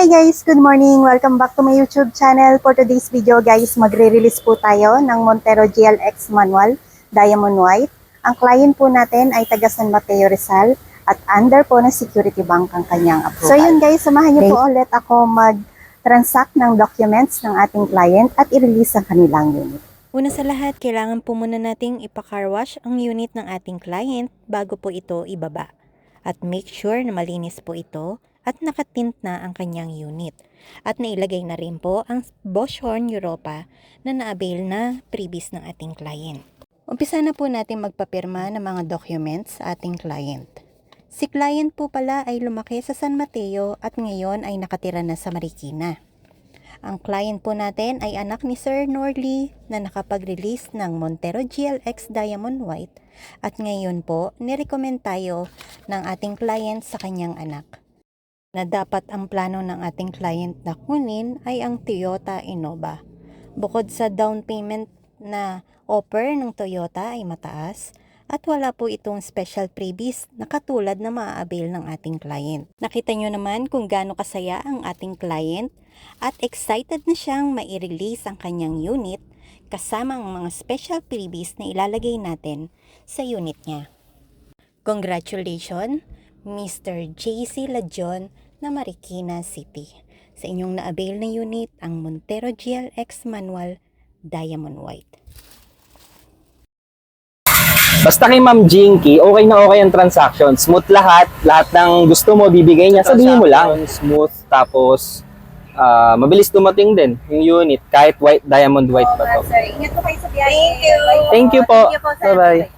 Hi guys! Good morning! Welcome back to my YouTube channel. For today's video guys, magre-release po tayo ng Montero GLX Manual Diamond White. Ang client po natin ay taga San Mateo Rizal at under po ng Security Bank ang kanyang approval. So yun guys, samahan niyo po ulit ako mag-transact ng documents ng ating client at i-release ang kanilang unit. Una sa lahat, kailangan po muna nating ipa-car wash ang unit ng ating client bago po ito ibaba. At make sure na malinis po ito at nakatint na ang kanyang unit. At nailagay na rin po ang Bosch Horn Europa na na-avail na previous ng ating client. Umpisa na po natin magpapirma ng mga documents sa ating client. Si client po pala ay lumaki sa San Mateo at ngayon ay nakatira na sa Marikina. Ang client po natin ay anak ni Sir Norley na nakapag-release ng Montero GLX Diamond White at ngayon po nirecommend tayo ng ating client sa kanyang anak na dapat ang plano ng ating client na kunin ay ang Toyota Innova. Bukod sa down payment na offer ng Toyota ay mataas at wala po itong special freebies na katulad na maa-avail ng ating client. Nakita nyo naman kung gaano kasaya ang ating client at excited na siyang mai-release ang kanyang unit kasama ang mga special freebies na ilalagay natin sa unit niya. Congratulations, Mr. JC Lajon na Marikina City. Sa inyong na-avail na unit ang Montero GLX Manual Diamond White. Basta kay Ma'am Jinky, okay na okay ang transaction. Smooth lahat. Lahat ng gusto mo, bibigay niya. Sabihin mo lang. Smooth, tapos mabilis dumating din yung unit. Kahit white, diamond white pa to. Sir, ingat po kayo sa biyahe. Thank you po. Bye-bye.